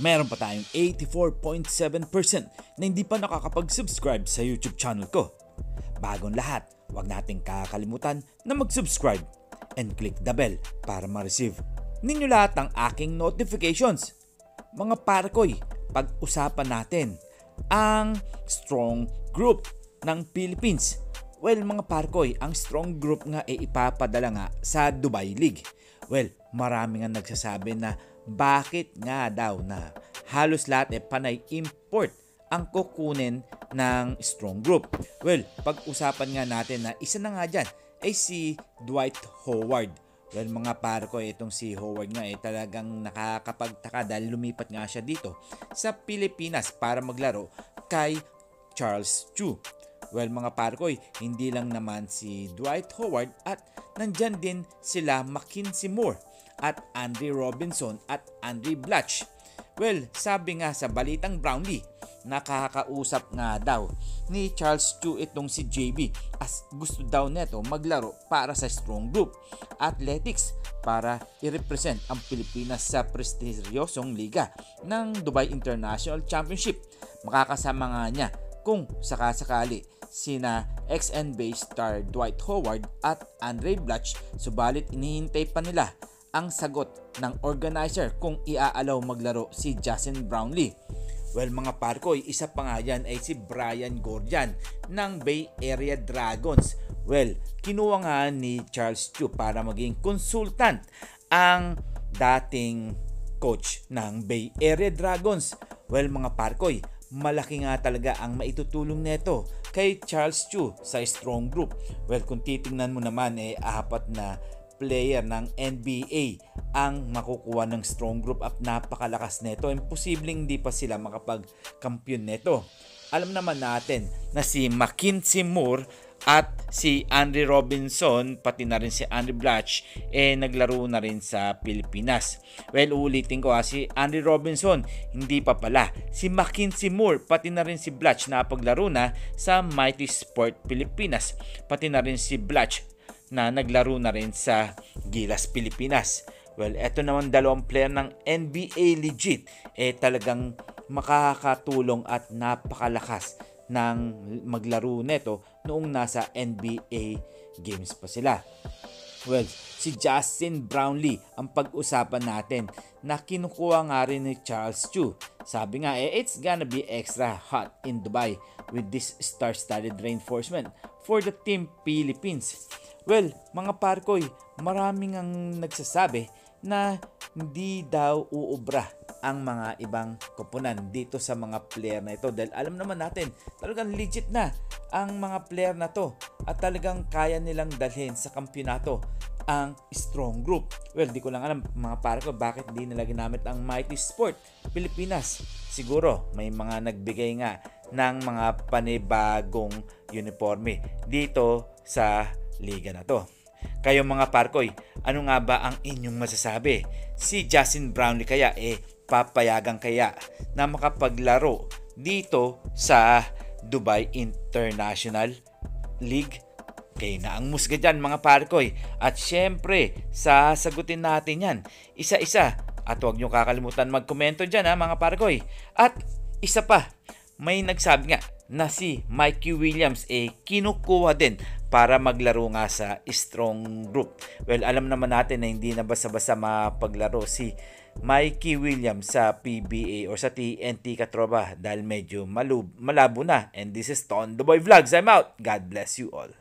meron pa tayong 84.7% na hindi pa nakakapag-subscribe sa YouTube channel ko. Bagong lahat, huwag nating kakalimutan na mag-subscribe and click the bell para ma-receive ninyo lahat ng aking notifications. Mga parkoy, pag-usapan natin ang strong group ng Philippines. Well, mga parkoy, ang strong group nga ay ipapadala nga sa Dubai League. Well, marami nga nagsasabi na bakit nga daw na halos lahat panay import ang kukunin ng strong group. Well, pag-usapan nga natin na isa na nga dyan ay si Dwight Howard. Well, mga parkoy, itong si Howard nga talagang nakakapagtaka dahil lumipat nga siya dito sa Pilipinas para maglaro kay Charles Chu. Well, mga parkoy, hindi lang naman si Dwight Howard at nandyan din sila Mackenzie Moore at Andre Robinson at Andre Blatch. Well, sabi nga sa Balitang Brownlee, nakakausap nga daw ni Charles Chu itong si JB as gusto daw neto maglaro para sa strong group athletics para i-represent ang Pilipinas sa prestigyosong liga ng Dubai International Championship. Makakasama nga niya kung sakasakali sina ex-NBA star Dwight Howard at Andre Blatch, subalit inihintay pa nila ang sagot ng organizer kung iaalaw maglaro si Justin Brownlee. Well, mga parkoy, isa pa nga yan ay si Brian Gordian ng Bay Area Dragons. Well, kinuha nga ni Charles Chu para maging consultant ang dating coach ng Bay Area Dragons. Well, mga parkoy, malaki nga talaga ang maitutulong neto kay Charles Chu sa strong group. Well, kung titingnan mo naman apat na player ng NBA ang makukuha ng strong group at napakalakas neto. Imposibleng hindi pa sila makapag-kampiyon neto. Alam naman natin na si Mackenzie Moore at si Andre Robinson pati na rin si Andre Blatch naglaro na rin sa Pilipinas. Well, ulitin ko si Andre Robinson hindi pa pala. Si Mackenzie Moore pati na rin si Blatch napaglaro na sa Mighty Sport Pilipinas. Pati na rin si Blatch na naglaro na rin sa Gilas Pilipinas. Well, eto naman dalawang player ng NBA legit talagang makakatulong at napakalakas ng maglaro neto noong nasa NBA games pa sila. Well, si Justin Brownlee ang pag-usapan natin na kinukuha nga rin ni Charles Chu. Sabi nga it's gonna be extra hot in Dubai with this star-studded reinforcement for the Team Philippines. Well, mga parkoy, maraming ang nagsasabi na hindi daw uubra ang mga ibang koponan dito sa mga player na ito dahil alam naman natin talagang legit na ang mga player na to at talagang kaya nilang dalhin sa kampyonato ang strong group. Well, di ko lang alam mga parkoy bakit hindi nila ginamit ang Mighty Sport Pilipinas. Siguro may mga nagbigay nga ng mga panibagong uniforme dito sa liga na to. Kayo mga parkoy, ano nga ba ang inyong masasabi? Si Justin Brownlee kaya papayagan kaya na makapaglaro dito sa Dubai International League? Kayo na ang musga dyan mga parkoy. At syempre, sasagutin natin yan isa-isa. At huwag nyo kakalimutan magkomento dyan mga parkoy. At isa pa, may nagsabi nga na si Mikey Williams kinukuha din para maglaro nga sa strong group. Well, alam naman natin na hindi na basta-basta mapaglaro si Mikey Williams sa PBA o sa TNT Katropa dahil medyo malabo na. And this is Ton The Boy Vlogs. I'm out. God bless you all.